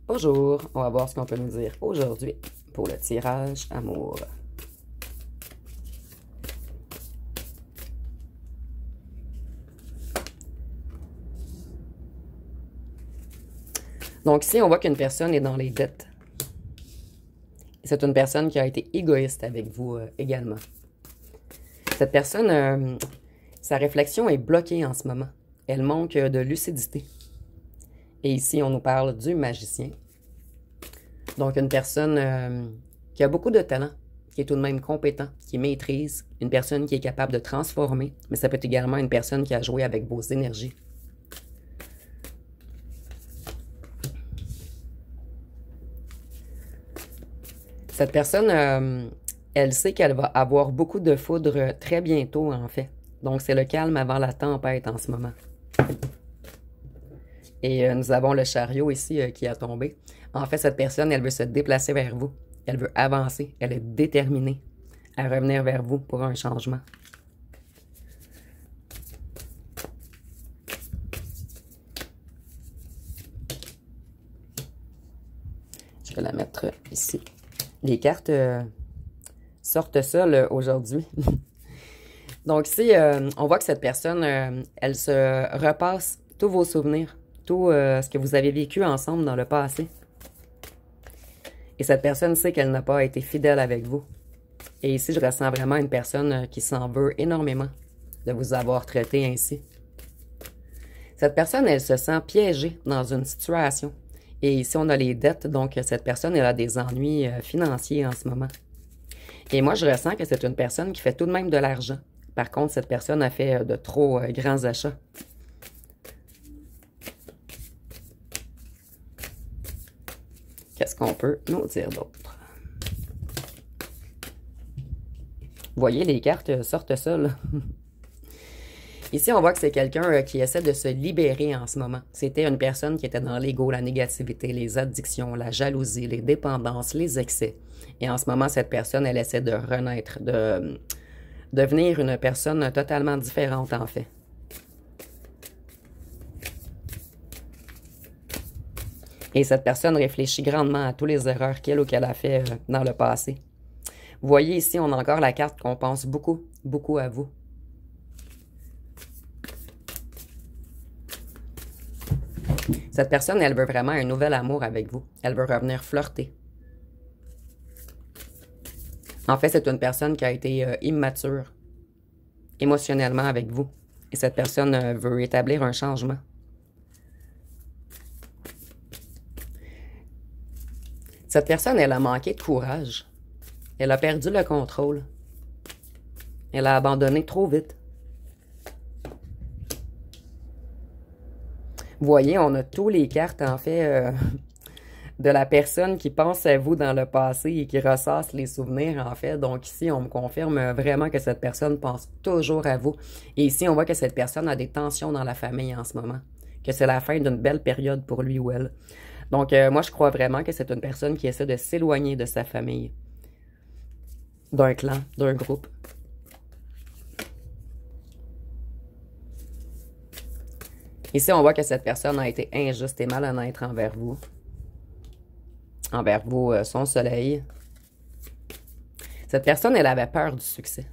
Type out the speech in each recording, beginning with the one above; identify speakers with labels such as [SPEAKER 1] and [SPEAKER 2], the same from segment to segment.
[SPEAKER 1] Bonjour, on va voir ce qu'on peut nous dire aujourd'hui pour le tirage amour. Donc ici, on voit qu'une personne est dans les dettes. C'est une personne qui a été égoïste avec vous également. Cette personne, sa réflexion est bloquée en ce moment. Elle manque de lucidité. Et ici, on nous parle du magicien. Donc, une personne qui a beaucoup de talent, qui est tout de même compétent, qui maîtrise, une personne qui est capable de transformer, mais ça peut être également une personne qui a joué avec vos énergies. Cette personne, elle sait qu'elle va avoir beaucoup de foudre très bientôt, en fait. Donc, c'est le calme avant la tempête en ce moment. Et nous avons le chariot ici qui a tombé. En fait, cette personne, elle veut se déplacer vers vous. Elle veut avancer. Elle est déterminée à revenir vers vous pour un changement. Je vais la mettre ici. Les cartes sortent seules aujourd'hui. Donc ici, on voit que cette personne, elle se repasse tous vos souvenirs, tout ce que vous avez vécu ensemble dans le passé. Et cette personne sait qu'elle n'a pas été fidèle avec vous. Et ici, je ressens vraiment une personne qui s'en veut énormément de vous avoir traité ainsi. Cette personne, elle se sent piégée dans une situation. Et ici, on a les dettes, donc cette personne, elle a des ennuis financiers en ce moment. Et moi, je ressens que c'est une personne qui fait tout de même de l'argent. Par contre, cette personne a fait de trop grands achats. Qu'est-ce qu'on peut nous dire d'autre? Vous voyez, les cartes sortent seules. Ici, on voit que c'est quelqu'un qui essaie de se libérer en ce moment. C'était une personne qui était dans l'ego, la négativité, les addictions, la jalousie, les dépendances, les excès. Et en ce moment, cette personne, elle essaie de renaître, de devenir une personne totalement différente, en fait. Et cette personne réfléchit grandement à toutes les erreurs qu'elle ou qu'elle a fait dans le passé. Vous voyez ici, on a encore la carte qu'on pense beaucoup, beaucoup à vous. Cette personne, elle veut vraiment un nouvel amour avec vous. Elle veut revenir flirter. En fait, c'est une personne qui a été immature émotionnellement avec vous. Et cette personne veut établir un changement. Cette personne, elle a manqué de courage. Elle a perdu le contrôle. Elle a abandonné trop vite. Vous voyez, on a tous les cartes, en fait, de la personne qui pense à vous dans le passé et qui ressasse les souvenirs, en fait. Donc ici, on me confirme vraiment que cette personne pense toujours à vous. Et ici, on voit que cette personne a des tensions dans la famille en ce moment. Que c'est la fin d'une belle période pour lui ou elle. Donc, moi, je crois vraiment que c'est une personne qui essaie de s'éloigner de sa famille, d'un clan, d'un groupe. Ici, on voit que cette personne a été injuste et malhonnête envers vous. Envers vous, son soleil. Cette personne, elle avait peur du succès.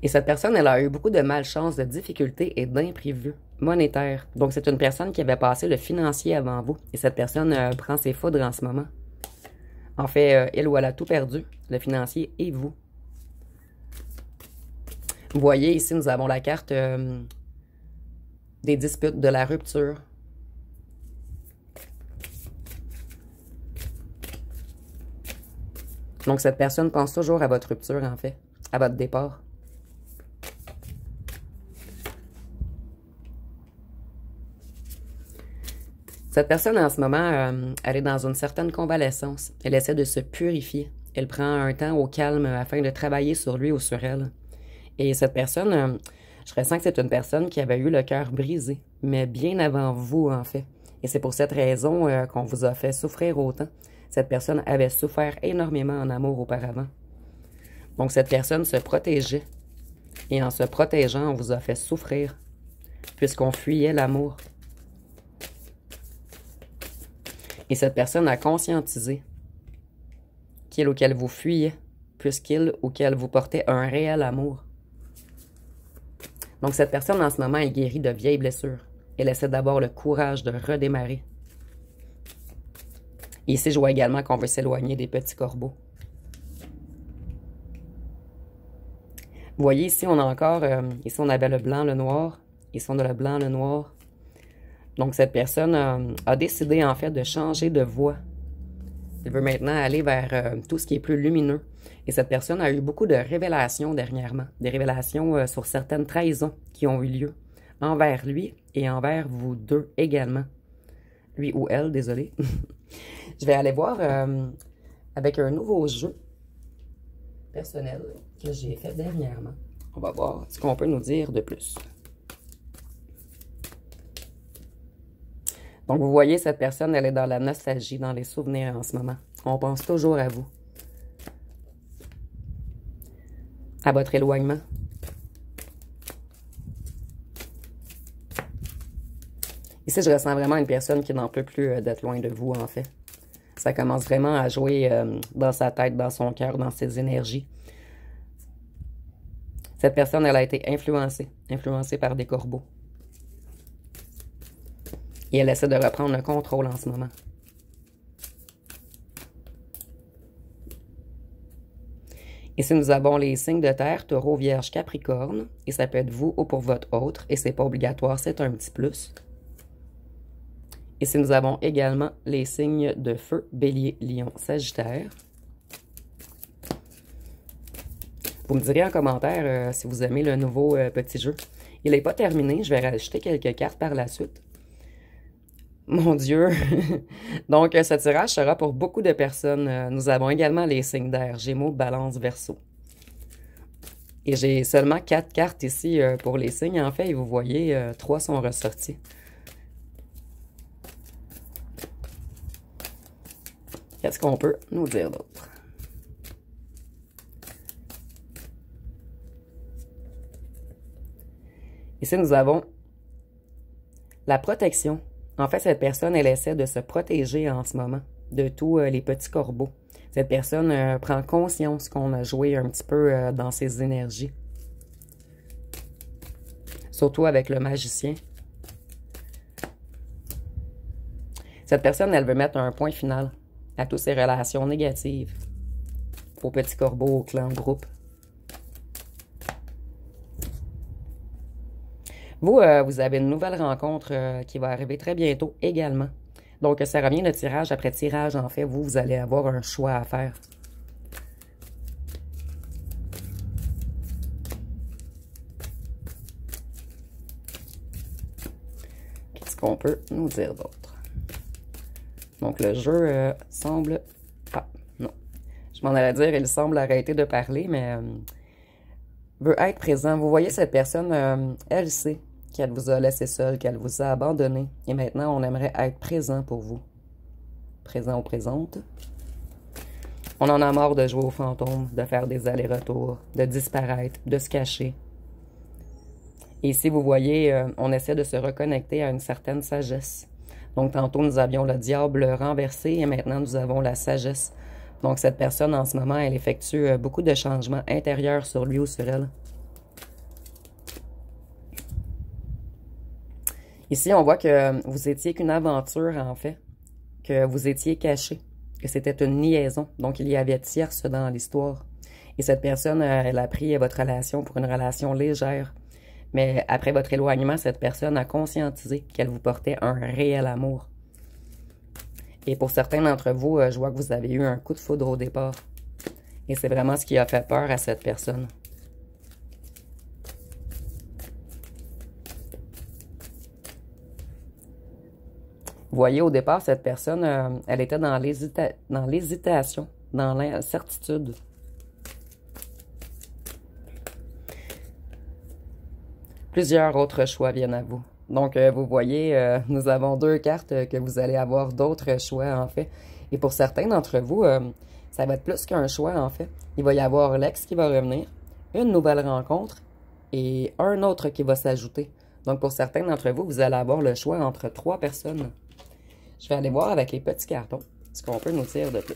[SPEAKER 1] Et cette personne, elle a eu beaucoup de malchance, de difficultés et d'imprévus monétaires. Donc, c'est une personne qui avait passé le financier avant vous. Et cette personne prend ses foudres en ce moment. En fait, elle ou elle a tout perdu, le financier et vous. Vous voyez, ici, nous avons la carte des disputes, de la rupture. Donc, cette personne pense toujours à votre rupture, en fait, à votre départ. Cette personne, en ce moment, elle est dans une certaine convalescence. Elle essaie de se purifier. Elle prend un temps au calme afin de travailler sur lui ou sur elle. Et cette personne, je ressens que c'est une personne qui avait eu le cœur brisé, mais bien avant vous, en fait. Et c'est pour cette raison qu'on vous a fait souffrir autant. Cette personne avait souffert énormément en amour auparavant. Donc, cette personne se protégeait. Et en se protégeant, on vous a fait souffrir, puisqu'on fuyait l'amour. Et cette personne a conscientisé qu'il ou qu'elle vous fuyait, puisqu'il ou qu'elle vous portait un réel amour. Donc cette personne en ce moment est guérie de vieilles blessures. Elle essaie d'avoir le courage de redémarrer. Et ici, je vois également qu'on veut s'éloigner des petits corbeaux. Vous voyez, ici, on a encore, ici, on avait le blanc, le noir. Ici, on a le blanc, le noir. Donc, cette personne a décidé, en fait, de changer de voie. Elle veut maintenant aller vers tout ce qui est plus lumineux. Et cette personne a eu beaucoup de révélations dernièrement. Des révélations sur certaines trahisons qui ont eu lieu envers lui et envers vous deux également. Lui ou elle, désolé. Je vais aller voir avec un nouveau jeu personnel que j'ai fait dernièrement. On va voir ce qu'on peut nous dire de plus. Donc, vous voyez, cette personne, elle est dans la nostalgie, dans les souvenirs en ce moment. On pense toujours à vous. À votre éloignement. Ici, je ressens vraiment une personne qui n'en peut plus d'être loin de vous, en fait. Ça commence vraiment à jouer dans sa tête, dans son cœur, dans ses énergies. Cette personne, elle a été influencée par des corbeaux. Et elle essaie de reprendre le contrôle en ce moment. Ici, nous avons les signes de terre, taureau, vierge, capricorne. Et ça peut être vous ou pour votre autre. Et c'est pas obligatoire, c'est un petit plus. Ici, nous avons également les signes de feu, bélier, lion, sagittaire. Vous me direz en commentaire si vous aimez le nouveau petit jeu. Il n'est pas terminé, je vais rajouter quelques cartes par la suite. Mon Dieu! Donc, ce tirage sera pour beaucoup de personnes. Nous avons également les signes d'air, Gémeaux, Balance, Verseau. Et j'ai seulement 4 cartes ici pour les signes. En fait, et vous voyez, 3 sont ressortis. Qu'est-ce qu'on peut nous dire d'autre? Ici, nous avons la protection. En fait, cette personne, elle essaie de se protéger en ce moment de tous les petits corbeaux. Cette personne prend conscience qu'on a joué un petit peu dans ses énergies. Surtout avec le magicien. Cette personne, elle veut mettre un point final à toutes ces relations négatives. Aux petits corbeaux, au clan, au groupe. Vous, vous avez une nouvelle rencontre qui va arriver très bientôt également. Donc, ça revient de tirage après tirage. En fait, vous allez avoir un choix à faire. Qu'est-ce qu'on peut nous dire d'autre? Donc, le jeu semble... Ah, non. Je m'en allais dire, il semble arrêter de parler, mais veut être présent. Vous voyez, cette personne, elle sait qu'elle vous a laissé seule, qu'elle vous a abandonné. Et maintenant, on aimerait être présent pour vous. Présent ou présente. On en a marre de jouer aux fantômes, de faire des allers-retours, de disparaître, de se cacher. Et ici, vous voyez, on essaie de se reconnecter à une certaine sagesse. Donc, tantôt, nous avions le diable renversé et maintenant, nous avons la sagesse. Donc, cette personne, en ce moment, elle effectue beaucoup de changements intérieurs sur lui ou sur elle. Ici, on voit que vous étiez qu'une aventure, en fait, que vous étiez caché, que c'était une liaison. Donc, il y avait tierce dans l'histoire. Et cette personne, elle a pris votre relation pour une relation légère. Mais après votre éloignement, cette personne a conscientisé qu'elle vous portait un réel amour. Et pour certains d'entre vous, je vois que vous avez eu un coup de foudre au départ. Et c'est vraiment ce qui a fait peur à cette personne. Vous voyez, au départ, cette personne, elle était dans l'hésitation, dans l'incertitude. Plusieurs autres choix viennent à vous. Donc, vous voyez, nous avons 2 cartes que vous allez avoir d'autres choix, en fait. Et pour certains d'entre vous, ça va être plus qu'un choix, en fait. Il va y avoir l'ex qui va revenir, une nouvelle rencontre et un autre qui va s'ajouter. Donc, pour certains d'entre vous, vous allez avoir le choix entre 3 personnes. Je vais aller voir avec les petits cartons ce qu'on peut nous dire de plus.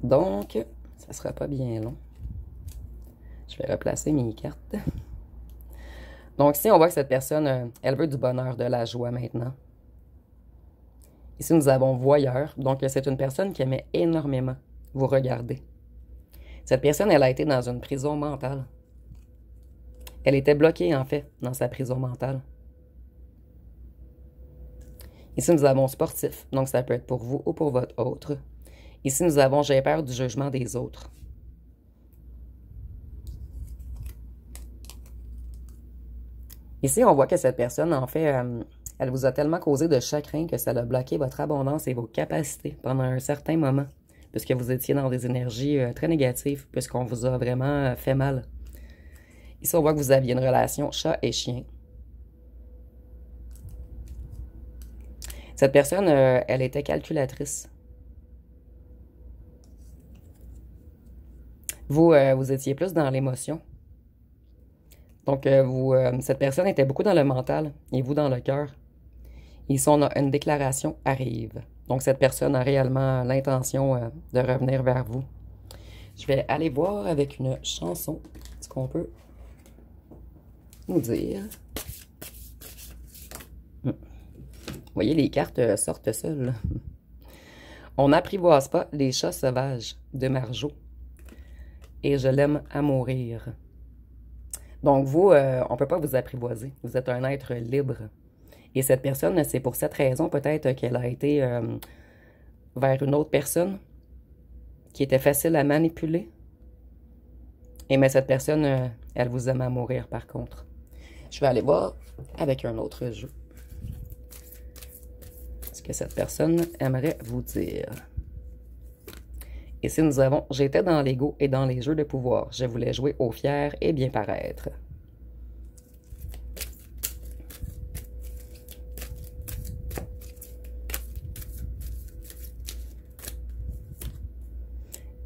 [SPEAKER 1] Donc, ça sera pas bien long. Je vais replacer mes cartes. Donc, ici, on voit que cette personne, elle veut du bonheur, de la joie maintenant. Ici, nous avons voyeur. Donc, c'est une personne qui aimait énormément vous regarder. Cette personne, elle a été dans une prison mentale. Elle était bloquée, en fait, dans sa prison mentale. Ici, nous avons sportif. Donc, ça peut être pour vous ou pour votre autre. Ici, nous avons j'ai peur du jugement des autres. Ici, on voit que cette personne, en fait, elle vous a tellement causé de chagrin que ça a bloqué votre abondance et vos capacités pendant un certain moment, puisque vous étiez dans des énergies très négatives, puisqu'on vous a vraiment fait mal. Ici, on voit que vous aviez une relation chat et chien. Cette personne, elle était calculatrice. Vous, vous étiez plus dans l'émotion. Donc, cette personne était beaucoup dans le mental et vous dans le cœur. Ici, on a une déclaration arrive. Donc, cette personne a réellement l'intention de revenir vers vous. Je vais aller voir avec une chanson ce qu'on peut nous dire. Vous voyez, les cartes sortent seules. On n'apprivoise pas les chats sauvages de Marjo. Et je l'aime à mourir. Donc vous, on ne peut pas vous apprivoiser. Vous êtes un être libre. Et cette personne, c'est pour cette raison peut-être qu'elle a été vers une autre personne qui était facile à manipuler. Et mais cette personne, elle vous aime à mourir par contre. Je vais aller voir avec un autre jeu. Ce que cette personne aimerait vous dire. Ici, nous avons « J'étais dans l'ego et dans les jeux de pouvoir. Je voulais jouer au fier et bien paraître. »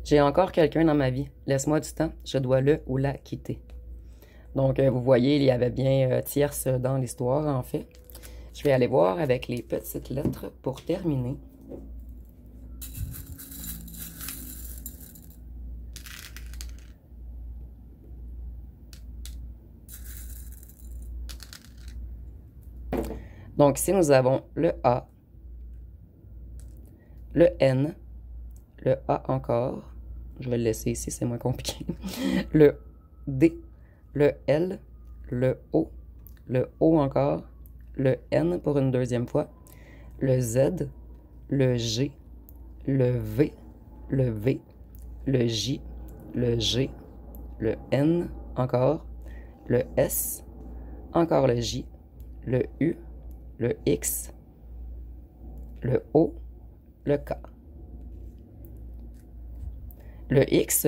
[SPEAKER 1] J'ai encore quelqu'un dans ma vie. Laisse-moi du temps. Je dois le ou la quitter. Donc, vous voyez, il y avait bien tierce dans l'histoire, en fait. Je vais aller voir avec les petites lettres pour terminer. Donc ici, nous avons le A, le N, le A encore. Je vais le laisser ici, c'est moins compliqué. Le D, le L, le O encore, le N pour une deuxième fois, le Z, le G, le V, le V, le J, le G, le N encore, le S, encore le J, le U, le X, le O, le K. Le X,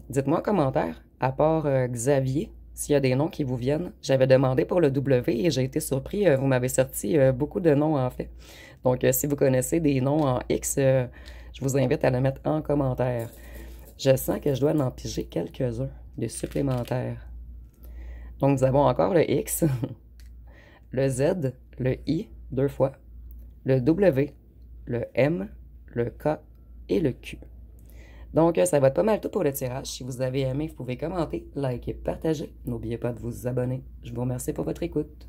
[SPEAKER 1] dites-moi en commentaire, à part Xavier, s'il y a des noms qui vous viennent. J'avais demandé pour le W et j'ai été surpris, vous m'avez sorti beaucoup de noms en fait. Donc si vous connaissez des noms en X, je vous invite à le mettre en commentaire. Je sens que je dois en piger quelques-uns de supplémentaires. Donc nous avons encore le X, le Z, le I, 2 fois, le W, le M, le K et le Q. Donc, ça va être pas mal tout pour le tirage. Si vous avez aimé, vous pouvez commenter, liker, partager. N'oubliez pas de vous abonner. Je vous remercie pour votre écoute.